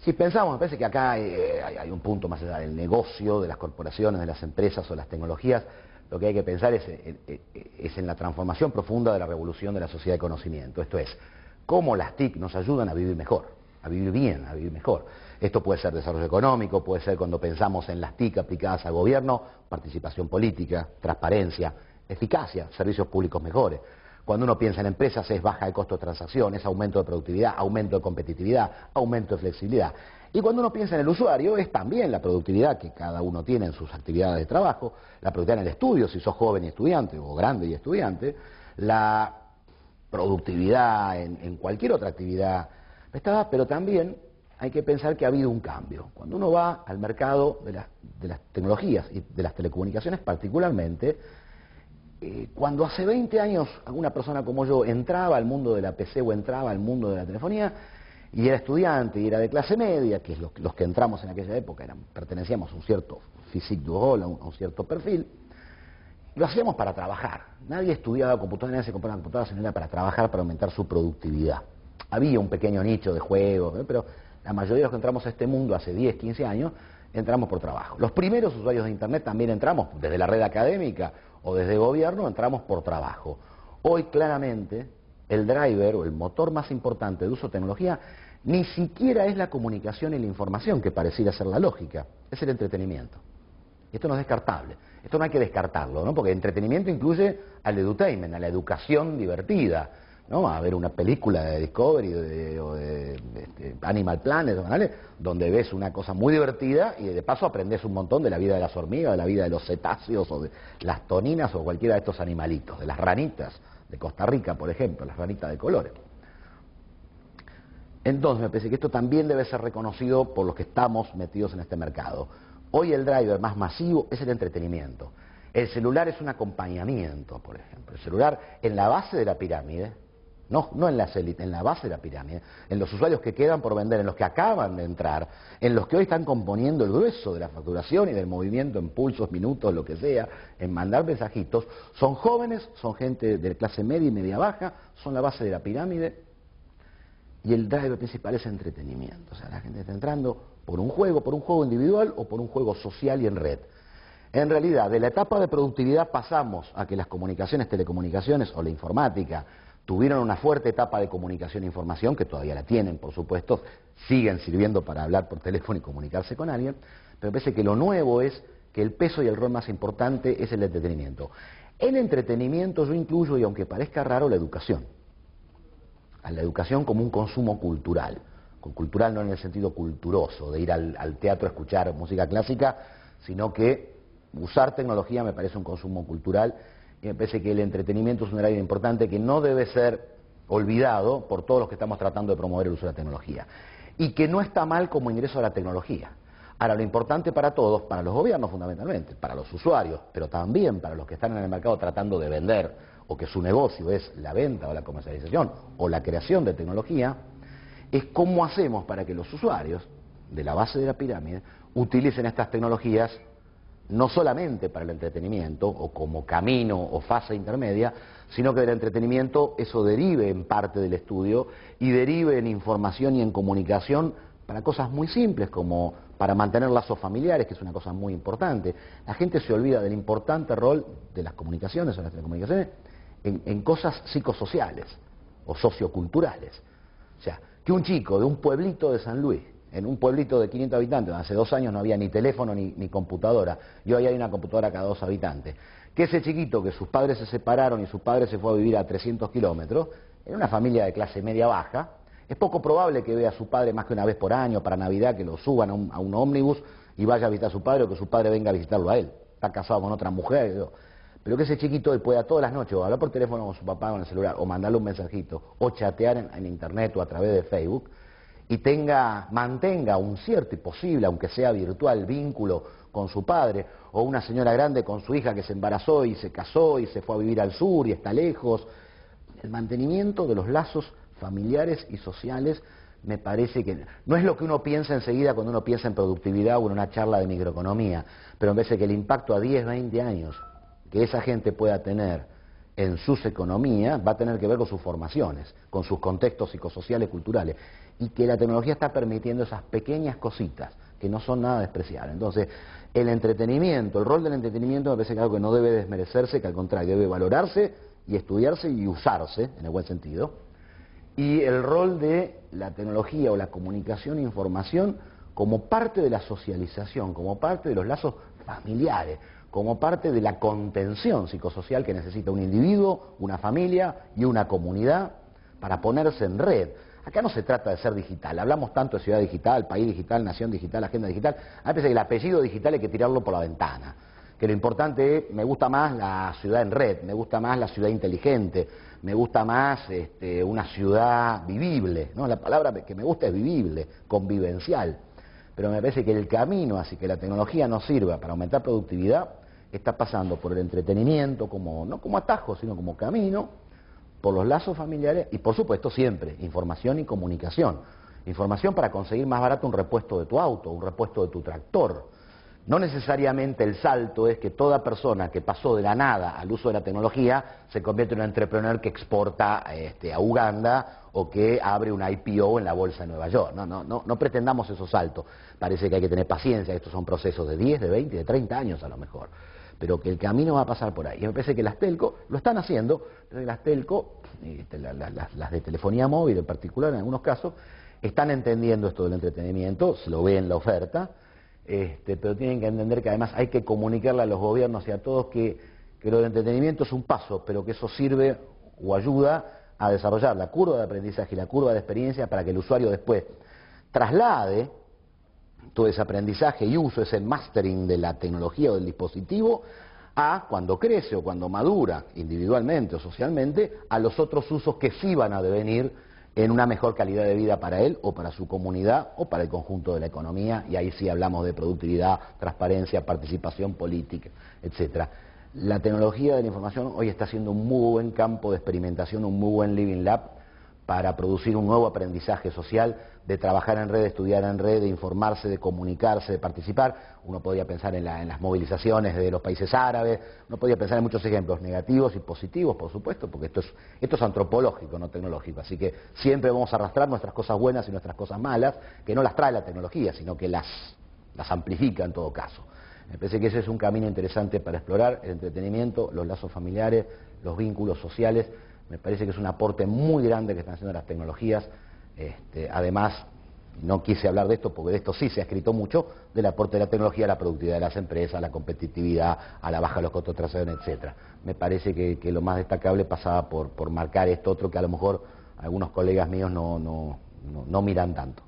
Si pensamos, me parece que acá hay un punto más allá del negocio, de las corporaciones, de las empresas o las tecnologías. Lo que hay que pensar es en la transformación profunda de la revolución de la sociedad de conocimiento. Esto es, cómo las TIC nos ayudan a vivir mejor, a vivir bien, a vivir mejor. Esto puede ser desarrollo económico, puede ser cuando pensamos en las TIC aplicadas al gobierno, participación política, transparencia, eficacia, servicios públicos mejores. Cuando uno piensa en empresas es baja de costo de transacción, es aumento de productividad, aumento de competitividad, aumento de flexibilidad. Y cuando uno piensa en el usuario es también la productividad que cada uno tiene en sus actividades de trabajo, la productividad en el estudio, si sos joven y estudiante o grande y estudiante, la productividad en cualquier otra actividad prestada, pero también hay que pensar que ha habido un cambio. Cuando uno va al mercado de las tecnologías y de las telecomunicaciones particularmente, cuando hace 20 años alguna persona como yo entraba al mundo de la PC o entraba al mundo de la telefonía y era estudiante y era de clase media, que es los que entramos en aquella época, pertenecíamos a un cierto physique du rôle, a un cierto perfil, lo hacíamos para trabajar. Nadie estudiaba computadoras, nadie se compraba computadoras, sino era para trabajar, para aumentar su productividad. Había un pequeño nicho de juegos, pero la mayoría de los que entramos a este mundo hace 10, 15 años, entramos por trabajo. Los primeros usuarios de Internet también entramos desde la red académica o desde el gobierno, entramos por trabajo. Hoy claramente el driver o el motor más importante de uso de tecnología ni siquiera es la comunicación y la información, que pareciera ser la lógica, es el entretenimiento. Esto no es descartable, esto no hay que descartarlo, ¿no? Porque entretenimiento incluye al edutainment, a la educación divertida, ¿no? A ver una película de Discovery o de Animal Planet, ¿vale? Donde ves una cosa muy divertida y de paso aprendes un montón de la vida de las hormigas, de la vida de los cetáceos o de las toninas o cualquiera de estos animalitos, de las ranitas de Costa Rica, por ejemplo, las ranitas de colores. Entonces me parece que esto también debe ser reconocido por los que estamos metidos en este mercado. Hoy el driver más masivo es el entretenimiento. El celular es un acompañamiento, por ejemplo. El celular en la base de la pirámide, no en las élites, en la base de la pirámide, en los usuarios que quedan por vender, en los que acaban de entrar, en los que hoy están componiendo el grueso de la facturación y del movimiento en pulsos, minutos, lo que sea, en mandar mensajitos, son jóvenes, son gente de clase media y media baja, son la base de la pirámide, y el driver principal es entretenimiento. O sea, la gente está entrando por un juego individual o por un juego social y en red. En realidad, de la etapa de productividad pasamos a que las comunicaciones, telecomunicaciones o la informática tuvieron una fuerte etapa de comunicación e información, que todavía la tienen, por supuesto, siguen sirviendo para hablar por teléfono y comunicarse con alguien, pero me parece que lo nuevo es que el peso y el rol más importante es el entretenimiento. En entretenimiento yo incluyo, y aunque parezca raro, la educación. A la educación como un consumo cultural. Cultural no en el sentido culturoso, de ir al teatro a escuchar música clásica, sino que usar tecnología me parece un consumo cultural. Y me parece que el entretenimiento es un área importante que no debe ser olvidado por todos los que estamos tratando de promover el uso de la tecnología. Y que no está mal como ingreso a la tecnología. Ahora, lo importante para todos, para los gobiernos fundamentalmente, para los usuarios, pero también para los que están en el mercado tratando de vender, o que su negocio es la venta o la comercialización, o la creación de tecnología, es cómo hacemos para que los usuarios de la base de la pirámide utilicen estas tecnologías no solamente para el entretenimiento o como camino o fase intermedia, sino que del entretenimiento eso derive en parte del estudio y derive en información y en comunicación para cosas muy simples como para mantener lazos familiares, que es una cosa muy importante. La gente se olvida del importante rol de las comunicaciones o las telecomunicaciones en cosas psicosociales o socioculturales. O sea, que un chico de un pueblito de San Luis, en un pueblito de 500 habitantes, donde hace 2 años no había ni teléfono ni computadora, y hoy hay una computadora cada 2 habitantes, que ese chiquito que sus padres se separaron y su padre se fue a vivir a 300 kilómetros, en una familia de clase media baja, es poco probable que vea a su padre más que una vez por año, para Navidad, que lo suban a un ómnibus y vaya a visitar a su padre o que su padre venga a visitarlo a él. Está casado con otra mujer, pero que ese chiquito él pueda todas las noches o hablar por teléfono con su papá o en el celular, o mandarle un mensajito, o chatear en internet o a través de Facebook, y mantenga un cierto y posible, aunque sea virtual, vínculo con su padre, o una señora grande con su hija que se embarazó y se casó y se fue a vivir al sur y está lejos. El mantenimiento de los lazos familiares y sociales me parece que no es lo que uno piensa enseguida cuando uno piensa en productividad o en una charla de microeconomía, pero me parece que el impacto a 10, 20 años que esa gente pueda tener en sus economías va a tener que ver con sus formaciones, con sus contextos psicosociales, culturales, y que la tecnología está permitiendo esas pequeñas cositas que no son nada despreciables. Entonces, el entretenimiento, el rol del entretenimiento me parece que es algo que no debe desmerecerse, que al contrario debe valorarse y estudiarse y usarse, en el buen sentido. Y el rol de la tecnología o la comunicación e información como parte de la socialización, como parte de los lazos familiares, como parte de la contención psicosocial que necesita un individuo, una familia y una comunidad para ponerse en red. Acá no se trata de ser digital, hablamos tanto de ciudad digital, país digital, nación digital, agenda digital. A mí me parece que el apellido digital hay que tirarlo por la ventana, que lo importante es, me gusta más la ciudad en red, me gusta más la ciudad inteligente, me gusta más una ciudad vivible, ¿no? La palabra que me gusta es vivible, convivencial. Pero me parece que el camino hacia que la tecnología nos sirva para aumentar productividad está pasando por el entretenimiento, no como atajo, sino como camino, por los lazos familiares y, por supuesto, siempre, información y comunicación. Información para conseguir más barato un repuesto de tu auto, un repuesto de tu tractor. No necesariamente el salto es que toda persona que pasó de la nada al uso de la tecnología se convierte en un entrepreneur que exporta a Uganda o que abre una IPO en la bolsa de Nueva York. No pretendamos esos saltos. Parece que hay que tener paciencia, estos son procesos de 10, de 20, de 30 años a lo mejor. Pero que el camino va a pasar por ahí. Y me parece que las telco lo están haciendo, pero las telco, las de telefonía móvil en particular en algunos casos, están entendiendo esto del entretenimiento, se lo ve en la oferta, pero tienen que entender que además hay que comunicarle a los gobiernos y a todos que lo del entretenimiento es un paso, pero que eso sirve o ayuda a desarrollar la curva de aprendizaje y la curva de experiencia para que el usuario después traslade todo ese aprendizaje y uso, ese mastering de la tecnología o del dispositivo, a cuando crece o cuando madura individualmente o socialmente, a los otros usos que sí van a devenir en una mejor calidad de vida para él o para su comunidad o para el conjunto de la economía, y ahí sí hablamos de productividad, transparencia, participación política, etcétera. La tecnología de la información hoy está siendo un muy buen campo de experimentación, un muy buen living lab para producir un nuevo aprendizaje social, de trabajar en red, de estudiar en red, de informarse, de comunicarse, de participar. Uno podía pensar en las movilizaciones de los países árabes, uno podía pensar en muchos ejemplos negativos y positivos, por supuesto, porque esto es antropológico, no tecnológico. Así que siempre vamos a arrastrar nuestras cosas buenas y nuestras cosas malas, que no las trae la tecnología, sino que las amplifica en todo caso. Me parece que ese es un camino interesante para explorar, el entretenimiento, los lazos familiares, los vínculos sociales. Me parece que es un aporte muy grande que están haciendo las tecnologías. Además, no quise hablar de esto porque de esto sí se ha escrito mucho, del aporte de la tecnología a la productividad de las empresas, a la competitividad, a la baja de los costos de transacción, etcétera. Me parece que lo más destacable pasaba por marcar esto otro que a lo mejor algunos colegas míos no miran tanto.